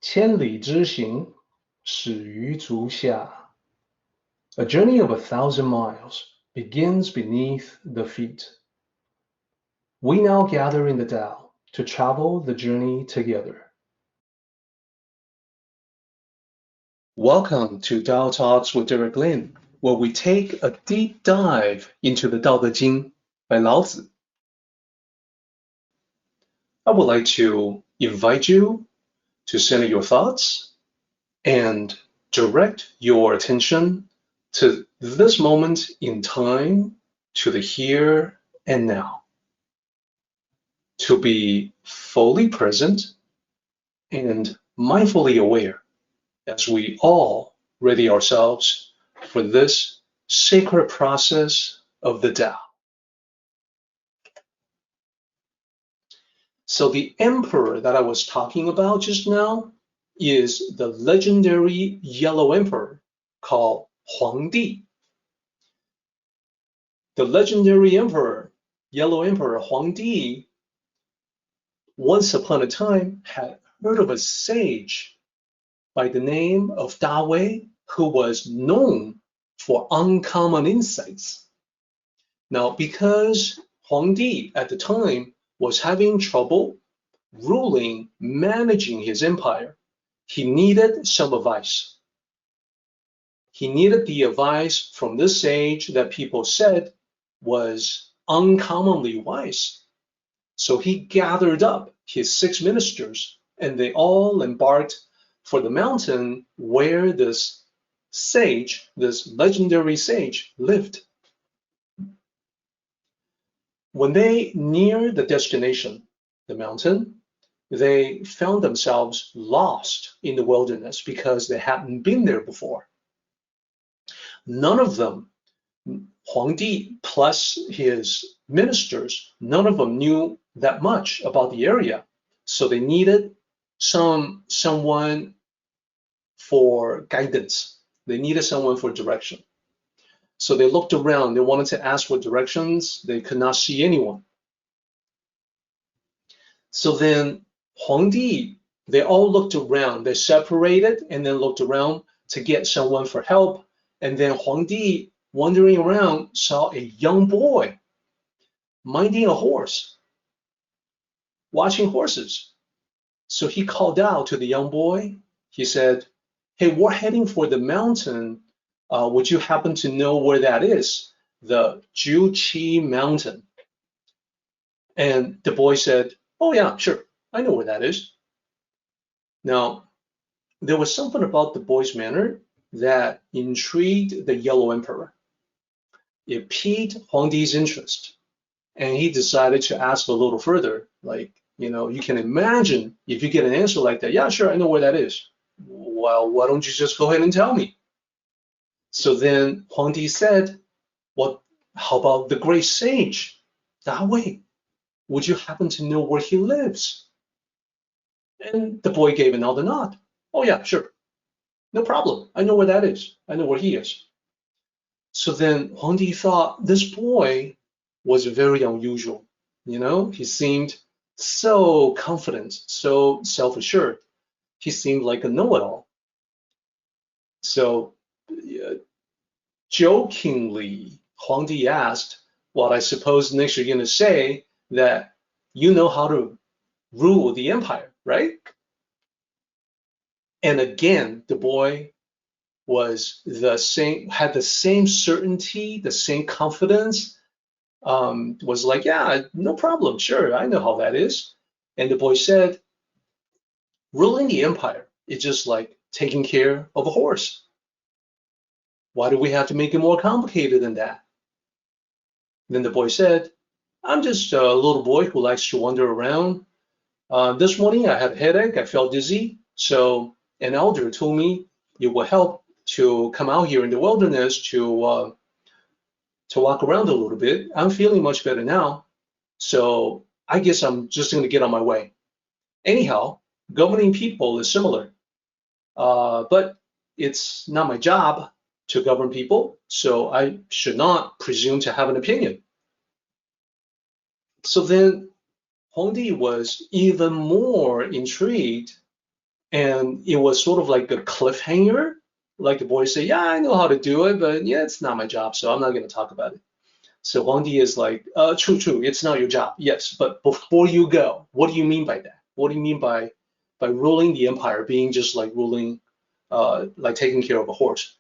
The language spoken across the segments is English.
千里之行，始于足下. A journey of 1,000 miles begins beneath the feet. We now gather in the Tao to travel the journey together. Welcome to Tao Talks with Derek Lin, where we take a deep dive into the Daodejing by Lao Tzu. I would like to invite you to center your thoughts and direct your attention to this moment in time, to the here and now. To be fully present and mindfully aware as we all ready ourselves for this sacred process of the Tao. So the emperor that I was talking about just now is the legendary yellow emperor called Huangdi. The legendary emperor, yellow emperor Huangdi, once upon a time had heard of a sage by the name of Tao who was known for uncommon insights. Now, because Huangdi at the time was having trouble ruling, managing his empire, he needed some advice. He needed the advice from this sage that people said was uncommonly wise. So he gathered up his 6 ministers, and they all embarked for the mountain where this sage, this legendary sage, lived. When they neared the destination, the mountain, they found themselves lost in the wilderness because they hadn't been there before. None of them, Huangdi plus his ministers, none of them knew that much about the area. So they needed someone for guidance. They needed someone for direction. So they looked around. They wanted to ask for directions. They could not see anyone. So then Huangdi, they all looked around. They separated and then looked around to get someone for help. And then Huangdi, wandering around, saw a young boy minding a horse, watching horses. So he called out to the young boy. He said, "Hey, we're heading for the mountain. Would you happen to know where that is? The Juqi mountain." And the boy said, "Oh yeah, sure. I know where that is." Now, there was something about the boy's manner that intrigued the yellow emperor. It piqued Huangdi's interest. And he decided to ask a little further, like, you can imagine if you get an answer like that, "Yeah, sure, I know where that is." "Well, why don't you just go ahead and tell me?" So then Huangdi said, "Well, how about the great sage, Tao Wei? Would you happen to know where he lives?" And the boy gave another nod. "Oh yeah, sure. No problem. I know where that is. I know where he is." So then Huangdi thought this boy was very unusual. He seemed so confident, so self-assured. He seemed like a know-it-all. So jokingly, Huangdi asked, "Well, I suppose next you're going to say that you know how to rule the empire, right?" And again, the boy was had the same certainty, the same confidence, was like, "Yeah, no problem, sure, I know how that is." And the boy said, "Ruling the empire is just like taking care of a horse. Why do we have to make it more complicated than that?" Then the boy said, "I'm just a little boy who likes to wander around. This morning I had a headache, I felt dizzy, so an elder told me it would help to come out here in the wilderness to walk around a little bit. I'm feeling much better now, so I guess I'm just going to get on my way. Anyhow, governing people is similar, but it's not my job to govern people, so I should not presume to have an opinion." So then Huangdi was even more intrigued And it was sort of like a cliffhanger. Like the boy said, yeah, I know how to do it, but yeah, it's not my job, so I'm not going to talk about it. So Huangdi is like, true, it's not your job. Yes, but before you go, what do you mean by that? What do you mean by ruling the empire being just like ruling, like taking care of a horse?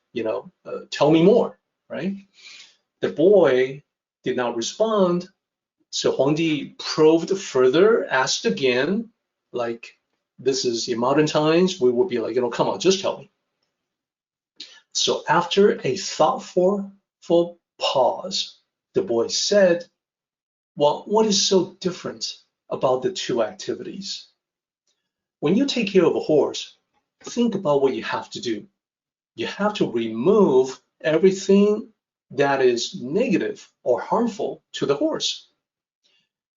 Tell me more, right? The boy did not respond. So Huangdi probed further, asked again, like, this is in modern times, we would be like, come on, just tell me. So after a thoughtful pause, the boy said, well, what is so different about the two activities? When you take care of a horse, think about what you have to do. You have to remove everything that is negative or harmful to the horse.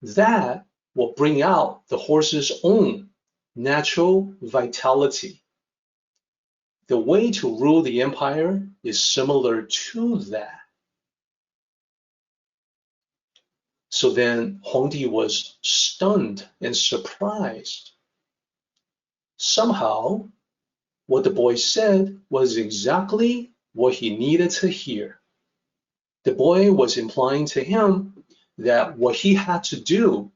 That will bring out the horse's own natural vitality. The way to rule the empire is similar to that. So then Huangdi was stunned and surprised. Somehow, what the boy said was exactly what he needed to hear. The boy was implying to him that what he had to do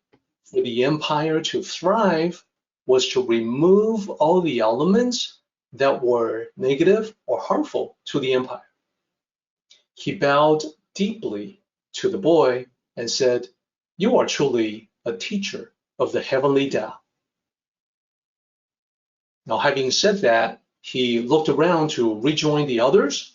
for the empire to thrive was to remove all the elements that were negative or harmful to the empire. He bowed deeply to the boy and said, you are truly a teacher of the heavenly Tao. Now, having said that, he looked around to rejoin the others.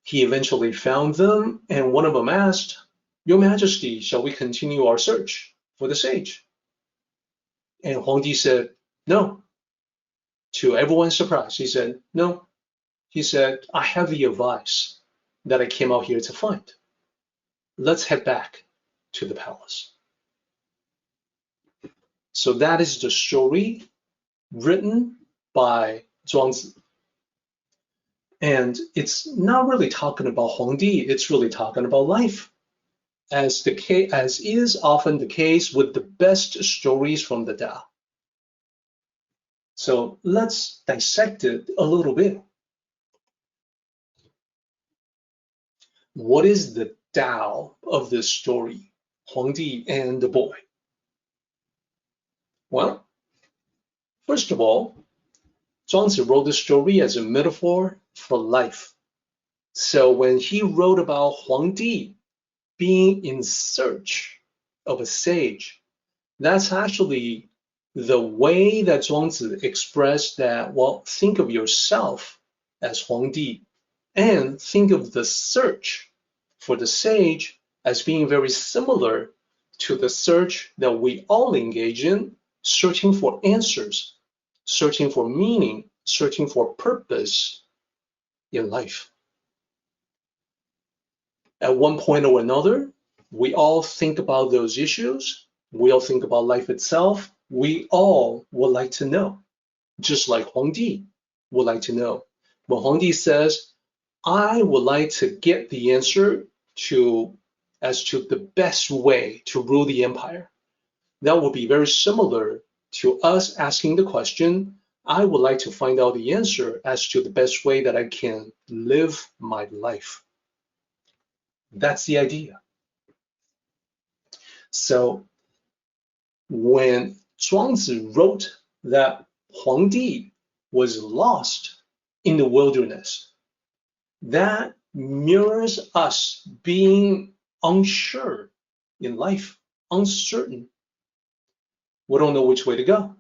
He eventually found them, and one of them asked, Your Majesty, shall we continue our search for the sage? And Huangdi said, no. To everyone's surprise, he said, no. He said, I have the advice that I came out here to find. Let's head back to the palace. So that is the story written by Zhuangzi. And it's not really talking about Huangdi, it's really talking about life. As is often the case with the best stories from the Tao. So let's dissect it a little bit. What is the Tao of this story, Huangdi and the boy? Well, first of all, Zhuangzi wrote the story as a metaphor for life. So when he wrote about Huangdi being in search of a sage, that's actually the way that Zhuangzi expressed that, well, think of yourself as Huangdi and think of the search for the sage as being very similar to the search that we all engage in, searching for answers, searching for meaning, searching for purpose in life. At one point or another, we all think about those issues. We all think about life itself. We all would like to know, just like Huangdi would like to know. When Huangdi says, I would like to get the answer as to the best way to rule the empire, that would be very similar to us asking the question, I would like to find out the answer as to the best way that I can live my life. That's the idea. So when Zhuangzi wrote that Huangdi was lost in the wilderness, that mirrors us being unsure in life, uncertain. We don't know which way to go.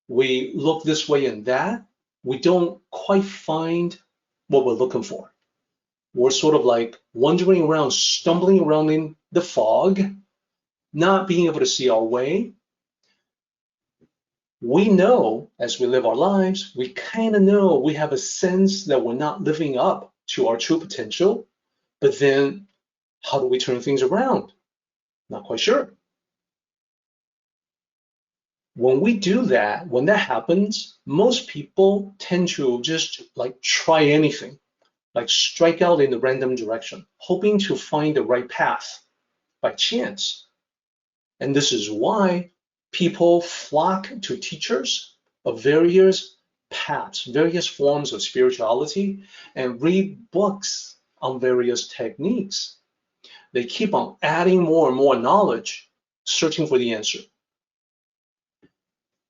We look this way and that. We don't quite find what we're looking for. We're sort of like wandering around, stumbling around in the fog, not being able to see our way. We know as we live our lives, we kind of know, we have a sense that we're not living up to our true potential, but then how do we turn things around? Not quite sure. When we do that, when that happens, most people tend to just like try anything, like strike out in a random direction, hoping to find the right path by chance. And this is why people flock to teachers, of various paths, various forms of spirituality, and read books on various techniques. They keep on adding more and more knowledge, searching for the answer.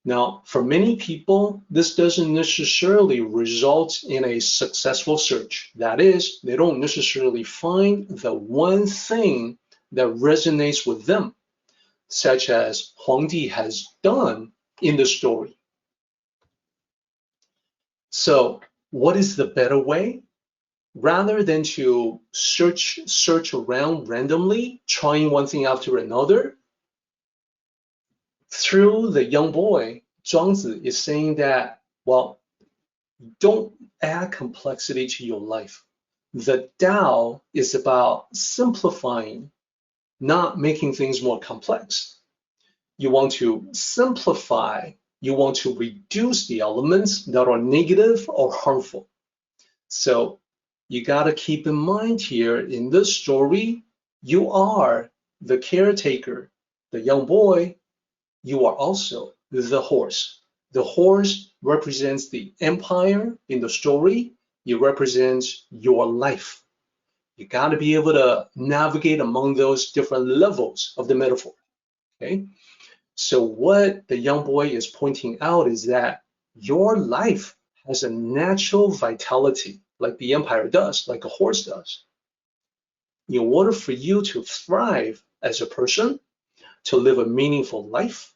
Now, for many people, this doesn't necessarily result in a successful search. That is, they don't necessarily find the one thing that resonates with them, such as Huangdi has done in the story. So, what is the better way? Rather than to search around randomly, trying one thing after another, through the young boy, Zhuangzi is saying that, well, don't add complexity to your life. The Tao is about simplifying, not making things more complex. You want to simplify, you want to reduce the elements that are negative or harmful. So you got to keep in mind here in this story, you are the caretaker, the young boy. You are also the horse. The horse represents the empire in the story. It represents your life. You got to be able to navigate among those different levels of the metaphor. Okay? So what the young boy is pointing out is that your life has a natural vitality, like the empire does, like a horse does. In order for you to thrive as a person, to live a meaningful life,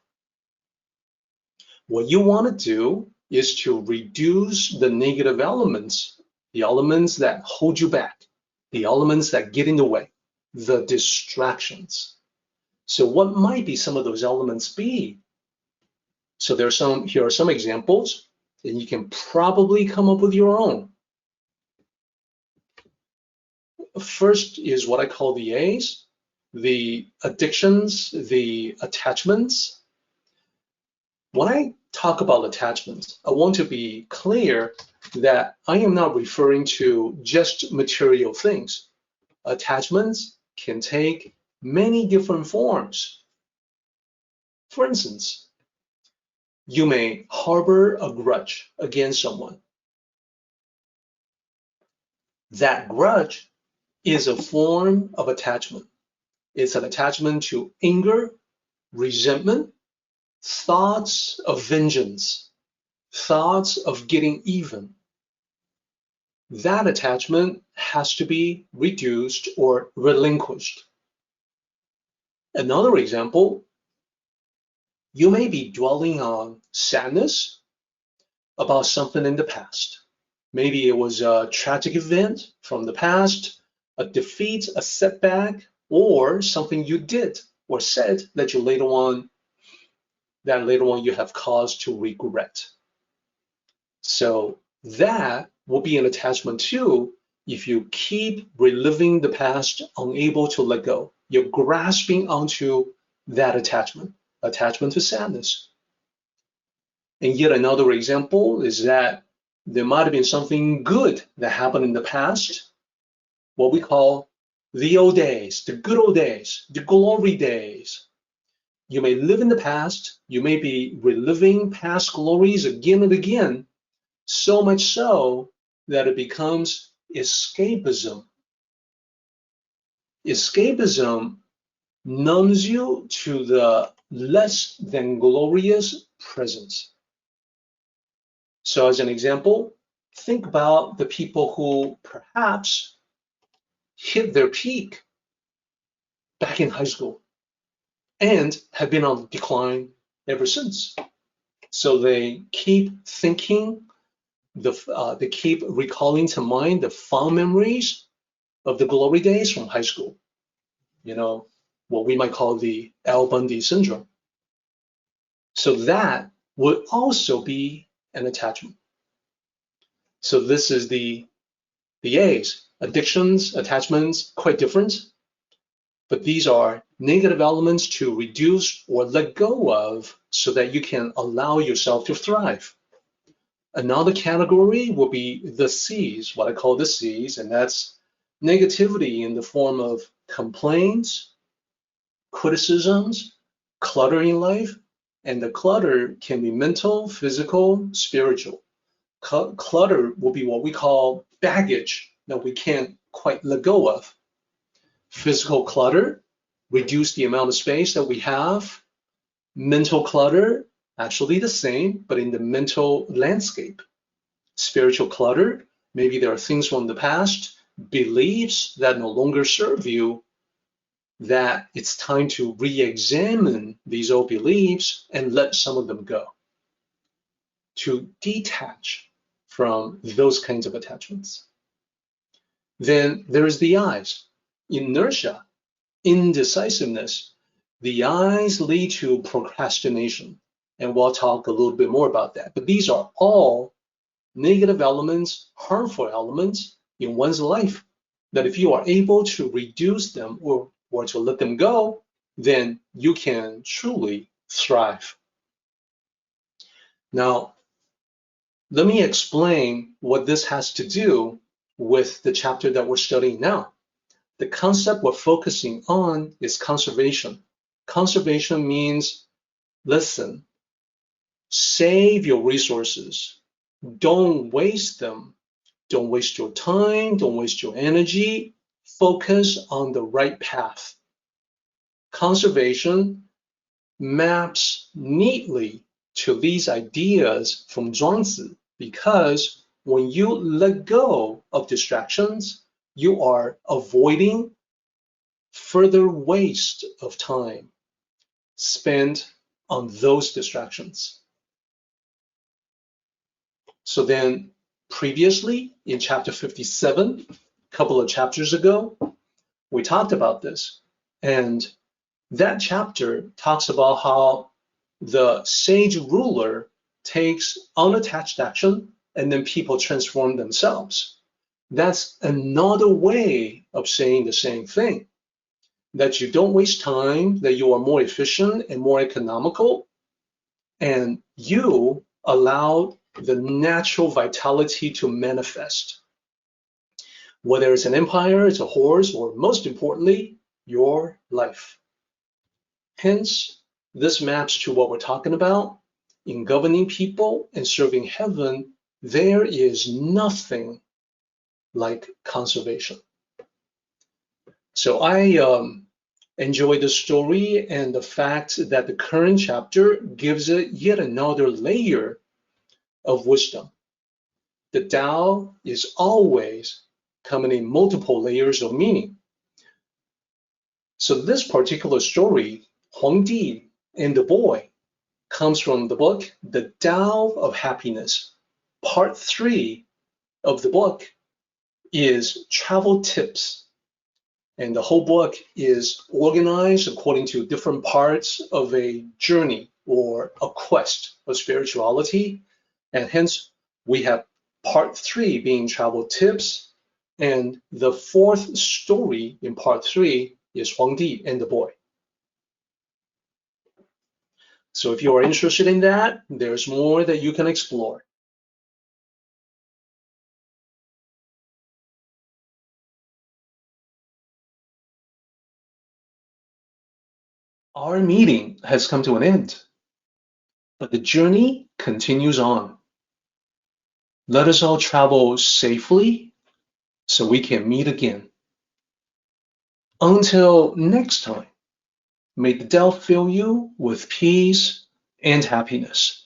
what you want to do is to reduce the negative elements, the elements that hold you back, the elements that get in the way, the distractions. So what might be some of those elements be? So here are some examples, and you can probably come up with your own. First is what I call the A's, the addictions, the attachments. When I talk about attachments, I want to be clear that I am not referring to just material things. Attachments can take many different forms. For instance, you may harbor a grudge against someone. That grudge is a form of attachment. It's an attachment to anger, resentment, thoughts of vengeance, thoughts of getting even. That attachment has to be reduced or relinquished. Another example, you may be dwelling on sadness about something in the past. Maybe it was a tragic event from the past, a defeat, a setback, or something you did or said that later on you have cause to regret. So that will be an attachment too if you keep reliving the past, unable to let go. You're grasping onto that attachment to sadness. And yet another example is that there might have been something good that happened in the past, what we call the old days, the good old days, the glory days. You may live in the past, you may be reliving past glories again and again, so much so that it becomes escapism. Escapism numbs you to the less than glorious present. So as an example, think about the people who perhaps hit their peak back in high school and have been on decline ever since. So they keep thinking, they keep recalling to mind the fond memories of the glory days from high school. You know, what we might call the Al Bundy syndrome. So that would also be an attachment. So this is the A's. Addictions, attachments, quite different. But these are negative elements to reduce or let go of so that you can allow yourself to thrive. Another category will be the C's, what I call the C's, and that's negativity in the form of complaints, criticisms, clutter in life, And the clutter can be mental, physical, spiritual. Clutter will be what we call baggage that we can't quite let go of. Physical clutter, reduce the amount of space that we have. Mental clutter, actually the same, but in the mental landscape. Spiritual clutter, maybe there are things from the past, beliefs that no longer serve you, that it's time to re-examine these old beliefs and let some of them go. To detach from those kinds of attachments. Then there's the eyes, inertia, indecisiveness. The eyes lead to procrastination, and we'll talk a little bit more about that. But these are all negative elements, harmful elements in one's life, that if you are able to reduce them or to let them go, then you can truly thrive. Now, let me explain what this has to do with the chapter that we're studying now. The concept we're focusing on is conservation. Conservation means, listen, save your resources. Don't waste them. Don't waste your time. Don't waste your energy. Focus on the right path. Conservation maps neatly to these ideas from Zhuangzi, because when you let go of distractions, you are avoiding further waste of time spent on those distractions. So then previously in chapter 57, a couple of chapters ago, we talked about this. And that chapter talks about how the sage ruler takes unattached action and then people transform themselves. That's another way of saying the same thing, that you don't waste time, that you are more efficient and more economical, and you allow the natural vitality to manifest. Whether it's an empire, it's a horse, or most importantly, your life. Hence, this maps to what we're talking about. In governing people and serving heaven, there is nothing like conservation. So I enjoy the story and the fact that the current chapter gives it yet another layer of wisdom. The Tao is always coming in multiple layers of meaning. So this particular story, Huangdi and the boy, comes from the book, The Tao of Happiness. Part 3 of the book is travel tips. And the whole book is organized according to different parts of a journey or a quest of spirituality. And hence, we have part 3 being travel tips. And the 4th story in part 3 is Huangdi and the boy. So if you are interested in that, there's more that you can explore. Our meeting has come to an end, but the journey continues on. Let us all travel safely so we can meet again. Until next time, may the Tao fill you with peace and happiness.